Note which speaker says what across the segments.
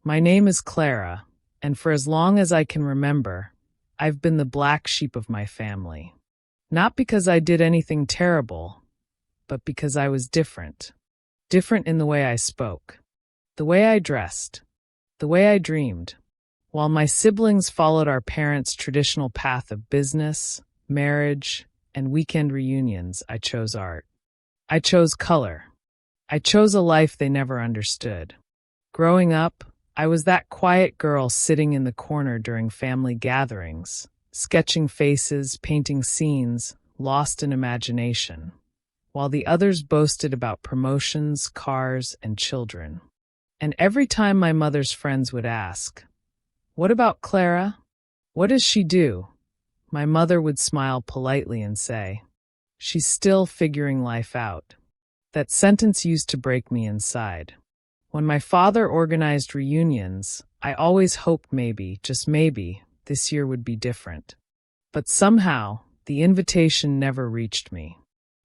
Speaker 1: My name is Clara, and for as long as I can remember, I've been the black sheep of my family. Not because I did anything terrible, but because I was different. Different in the way I spoke, the way I dressed, the way I dreamed. While my siblings followed our parents' traditional path of business, marriage, and weekend reunions, I chose art. I chose color. I chose a life they never understood. Growing up, I was that quiet girl sitting in the corner during family gatherings, sketching faces, painting scenes, lost in imagination, while the others boasted about promotions, cars, and children. And every time my mother's friends would ask, "What about Clara? What does she do?" my mother would smile politely and say, "She's still figuring life out." That sentence used to break me inside. When my father organized reunions, I always hoped maybe, just maybe, this year would be different. But somehow, the invitation never reached me.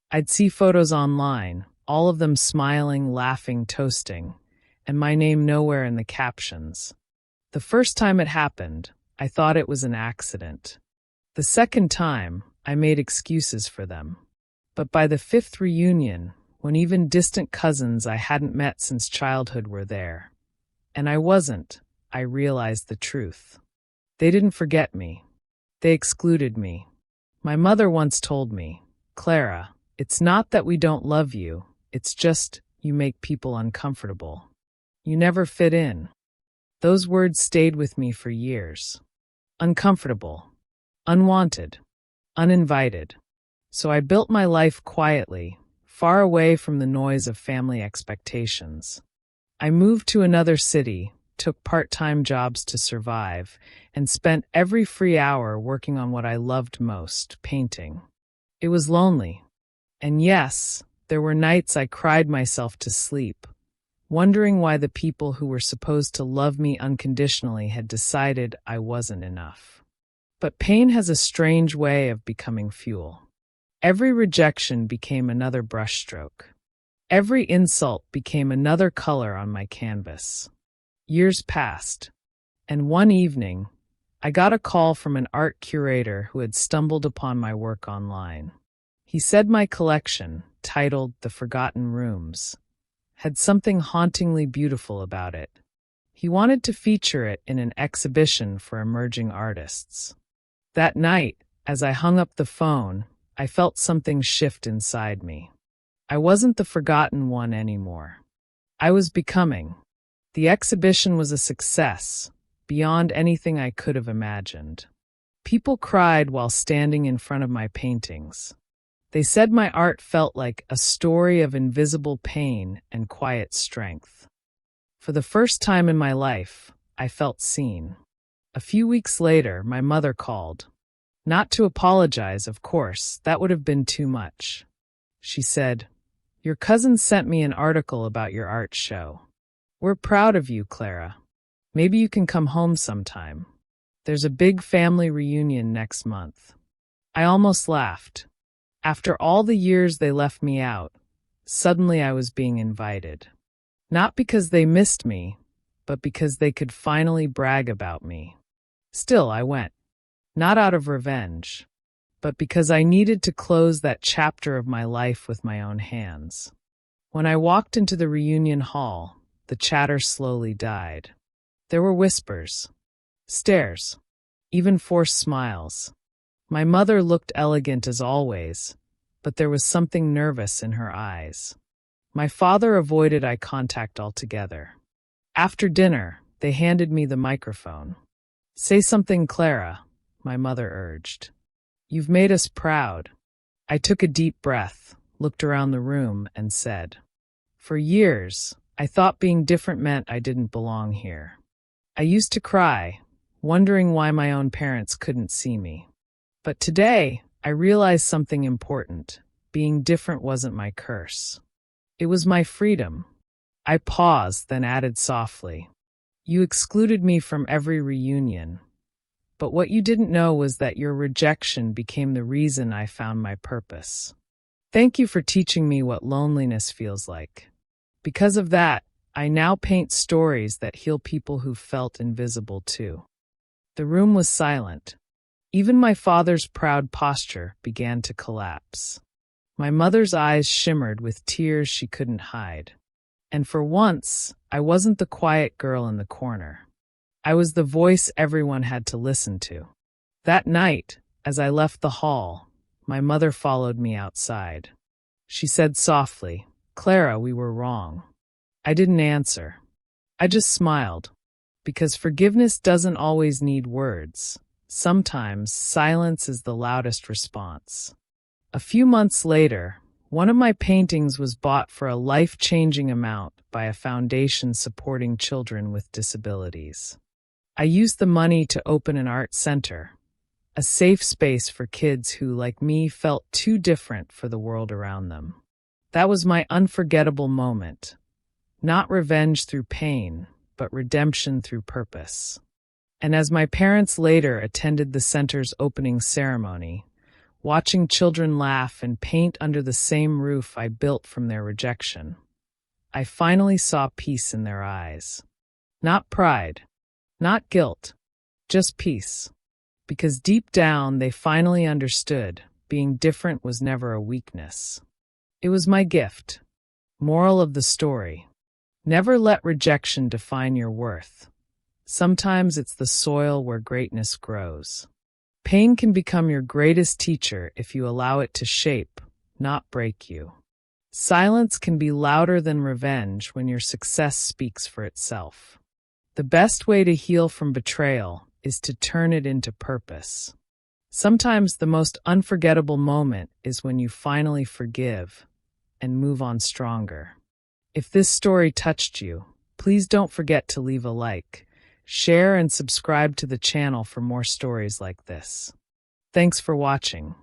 Speaker 1: I'd see photos online, all of them smiling, laughing, toasting, and my name nowhere in the captions. The first time it happened, I thought it was an accident. The second time, I made excuses for them. But by the fifth reunion, when even distant cousins I hadn't met since childhood were there, and I wasn't, I realized the truth. They didn't forget me. They excluded me. My mother once told me, "Clara, it's not that we don't love you, it's just you make people uncomfortable. You never fit in." Those words stayed with me for years. Uncomfortable, unwanted, uninvited. So I built my life quietly, far away from the noise of family expectations. I moved to another city, took part-time jobs to survive, and spent every free hour working on what I loved most, painting. It was lonely. And yes, there were nights I cried myself to sleep, wondering why the people who were supposed to love me unconditionally had decided I wasn't enough. But pain has a strange way of becoming fuel. Every rejection became another brushstroke. Every insult became another color on my canvas. Years passed, and one evening, I got a call from an art curator who had stumbled upon my work online. He said my collection, titled The Forgotten Rooms, had something hauntingly beautiful about it. He wanted to feature it in an exhibition for emerging artists. That night, as I hung up the phone, I felt something shift inside me. I wasn't the forgotten one anymore. I was becoming. The exhibition was a success, beyond anything I could have imagined. People cried while standing in front of my paintings. They said my art felt like a story of invisible pain and quiet strength. For the first time in my life, I felt seen. A few weeks later, my mother called. Not to apologize, of course, that would have been too much. She said, "Your cousin sent me an article about your art show. We're proud of you, Clara. Maybe you can come home sometime. There's a big family reunion next month." I almost laughed. After all the years they left me out, suddenly I was being invited. Not because they missed me, but because they could finally brag about me. Still, I went. Not out of revenge, but because I needed to close that chapter of my life with my own hands. When I walked into the reunion hall, the chatter slowly died. There were whispers, stares, even forced smiles. My mother looked elegant as always, but there was something nervous in her eyes. My father avoided eye contact altogether. After dinner, they handed me the microphone. "Say something, Clara," my mother urged. "You've made us proud." I took a deep breath, looked around the room, and said, "For years, I thought being different meant I didn't belong here. I used to cry, wondering why my own parents couldn't see me. But today, I realized something important. Being different wasn't my curse. It was my freedom." I paused, then added softly, "You excluded me from every reunion. But what you didn't know was that your rejection became the reason I found my purpose. Thank you for teaching me what loneliness feels like. Because of that, I now paint stories that heal people who felt invisible too. The room was silent. Even my father's proud posture began to collapse. My mother's eyes shimmered with tears she couldn't hide. And for once, I wasn't the quiet girl in the corner. I was the voice everyone had to listen to. That night, as I left the hall, my mother followed me outside. She said softly, "Clara, we were wrong." I didn't answer. I just smiled. Because forgiveness doesn't always need words. Sometimes silence is the loudest response. A few months later, one of my paintings was bought for a life-changing amount by a foundation supporting children with disabilities. I used the money to open an art center, a safe space for kids who, like me, felt too different for the world around them. That was my unforgettable moment. Not revenge through pain, but redemption through purpose. And as my parents later attended the center's opening ceremony, watching children laugh and paint under the same roof I built from their rejection, I finally saw peace in their eyes. Not pride, not guilt, just peace. Because deep down they finally understood being different was never a weakness. It was my gift. Moral of the story: never let rejection define your worth. Sometimes it's the soil where greatness grows. Pain can become your greatest teacher if you allow it to shape, not break you. Silence can be louder than revenge when your success speaks for itself. The best way to heal from betrayal is to turn it into purpose. Sometimes the most unforgettable moment is when you finally forgive and move on stronger. If this story touched you, please don't forget to leave a like, share, and subscribe to the channel for more stories like this. Thanks for watching.